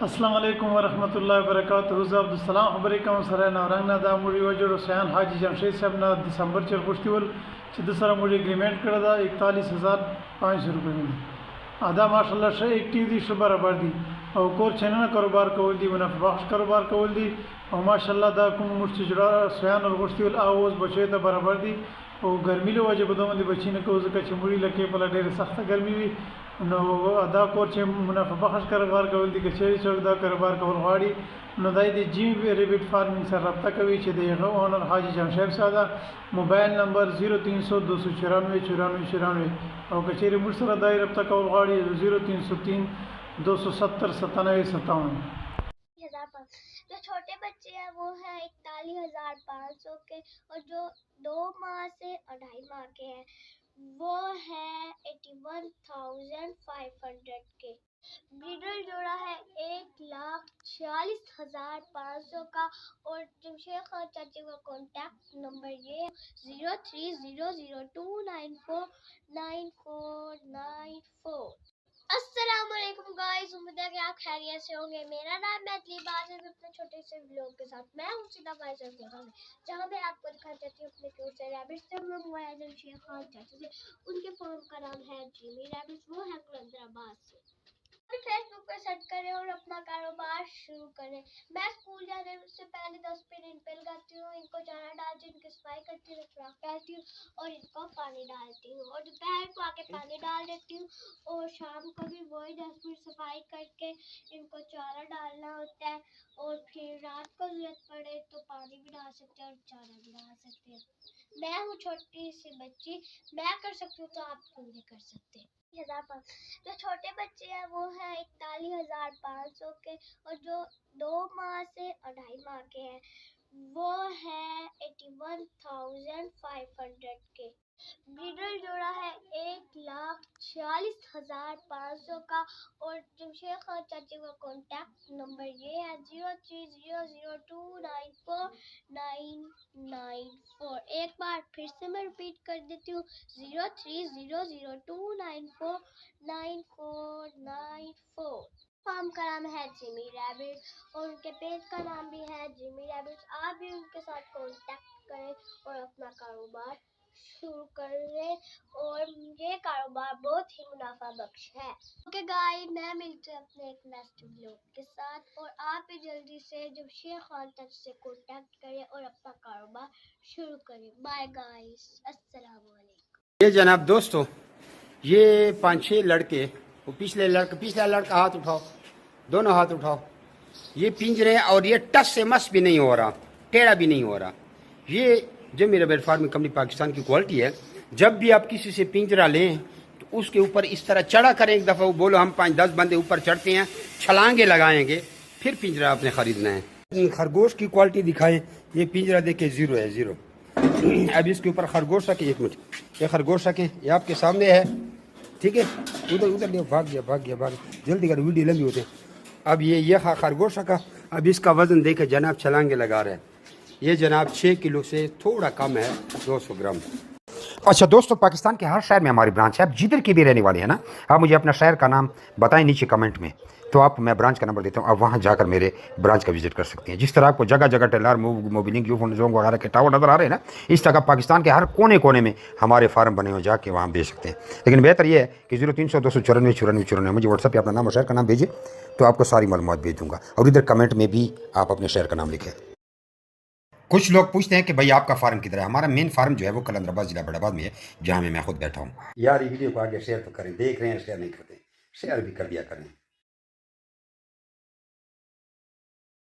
अस्सलाम वालेकुम वरहमतुल्लाहि वबरकातुहू अब्दुलसलाम खबरिकम सर नवरंगना दा मुड़ी वजड़ सयान हाजी जमशेद साहब ना दिसंबर चल पुश्तिवल दसरा मुड़ी एग्रीमेंट कर 41,500 रुपये में आधा माशाल्लाह से एक्टिव दी शुभ बराबर दी और कोर छेना कारोबार कवल दी मुनाफा बख्श कारोबार कवल दी और माशाल्लाह दा कुम मुश्त जुड़ा सयान और पुश्तिवल आवाज बचे तो बराबर दी और गर्मी लो वजह बदो मंदी बच्ची ने को उसका चिमुड़ी लगे पला ढेर सख्त गर्मी भी नो अदा कोर मुनाफा बख्श कारोबार कवल दी कचेरी चौक दा कारोबार कवल गाड़ी नो दाई दी जिम रेबिट फार्मिंग से रब्ता कवी चे दे ओनर हाजी जमशेद सादा मोबाइल नंबर 0300 294 94 94 और कचेरी मुर्सरा दाई रब्ता कवल गाड़ी 0303 270 97 57। जो छोटे बच्चे हैं वो है 41,500 के और जो 2 माह से 2.5 माह के हैं वो है 81,500 के। ब्रीडर जोड़ा है 1,46,500 का और जमशेद खान चाची का कॉन्टैक्ट नंबर ये है 0300294994। अस्सलामुअलैकुम गाइस, उम्मीद है कि आप खैरियत से होंगे। मेरा नाम मैथिली बात है अपने छोटे से व्लॉग के साथ। मैं हूं सीधा भाई से जहां मैं आपको दिखाना चाहती हूं अपने क्यूट से रैबिट से। हम हुआ है जमशेद खान चाची से, उनके फार्म का नाम है जिमी रैबिट, वो है कलंदराबाद से। फेसबुक पर सर्च करें और अपना कारोबार शुरू करें। मैं स्कूल जाने से पहले 10 मिनट इन पे लगाती हूँ, इनको चारा डालती हूँ, इनकी सफाई करती हूँ, खुराक डालती हूँ और इनको पानी डालती हूँ और दोपहर को आके पानी डाल देती हूँ और शाम को भी वही 10 मिनट सफाई करके इनको चारा डालना होता है और फिर रात को जरूरत पड़े तो पानी भी डाल सकते हैं और चारा भी डाल सकते हैं। मैं हूँ छोटी सी बच्ची, मैं कर सकती हूँ तो आप क्यों नहीं कर सकते। जो छोटे बच्चे हैं वो है 41,500 के और जो 2 माह से 2.5 माह के हैं वो है 81,500 के। ब्रीडर जोड़ा है 1,46,500 का और जमशेद खान चाची का कॉन्टैक्ट नंबर ये है 0300294994। एक बार फिर से मैं रिपीट कर देती हूँ 0300294994। फार्म का नाम है जिमी रैबिट और उनके पेज का नाम भी है जिमी रैबिट। आप भी उनके साथ कांटेक्ट करें और अपना कारोबार शुरू करें और ये कारोबार बहुत ही मुनाफा बख्श है। ओके गाइस, मैं मिलती हूँ अपने एक नेक्स्ट वीडियो के साथ और आप भी जल्दी से जमशेद खान तक से कांटेक्ट करें और अपना कारोबार शुरू करें। बाय गाइस, अस्सलाम वालेकुम। ये जनाब दोस्तों, ये 5-6 लड़के, वो पिछला लड़का हाथ उठाओ, दोनों हाथ उठाओ। ये पिंजरे और ये टस से मस भी नहीं हो रहा, टेढ़ा भी नहीं हो रहा। ये जो मेरा बेड फार्मिंग कंपनी पाकिस्तान की क्वालिटी है। जब भी आप किसी से पिंजरा लें तो उसके ऊपर इस तरह चढ़ा करें। एक दफ़ा वो बोलो हम 5-10 बंदे ऊपर चढ़ते हैं, छलांगे लगाएंगे, फिर पिंजरा आपने खरीदना है। खरगोश की क्वालिटी दिखाएं। ये पिंजरा देखिए 0 है, 0। अब इसके ऊपर खरगोश रखें, 1 मिनट, ये खरगोश रखें, ये आपके सामने है, ठीक है। उधर भाग गया, जल्दी कर, वीडियो लंबी होते। अब ये खरगोश रखा। अब इसका वजन देखे जनाब, छलांगे लगा रहे हैं। ये जनाब 6 किलो से थोड़ा कम है, 200 ग्राम। अच्छा दोस्तों, पाकिस्तान के हर शहर में हमारी ब्रांच है। आप जिधर की भी रहने वाले हैं ना, आप मुझे अपना शहर का नाम बताएं नीचे कमेंट में, तो आप मैं ब्रांच का नंबर देता हूँ, आप वहाँ जाकर मेरे ब्रांच का विजिट कर सकते हैं। जिस तरह आपको जगह जगह टेलर मोबिलिंग जोंग वगैरह के टावर नजर आ रहे हैं ना, इस तरह पाकिस्तान के हर कोने कोने में हमारे फार्म बने हुए, जाके वहाँ भेज सकते हैं। लेकिन बेहतर ये है कि 0300 294 94 मुझे व्हाट्सएप पर अपना नाम और शहर का नाम भेजिए, तो आपको सारी मालूमात भेज दूँगा। और इधर कमेंट में भी आप अपने शहर का नाम लिखें। कुछ लोग पूछते हैं कि भाई आपका फार्म किधर है। हमारा मेन फार्म जो है वो कलंदराबाद जिला बड़ाबाद में है, जहाँ मैं खुद बैठा हूँ। यार ये वीडियो को आगे शेयर तो करें, देख रहे हैं शेयर नहीं करते, शेयर भी कर दिया करें।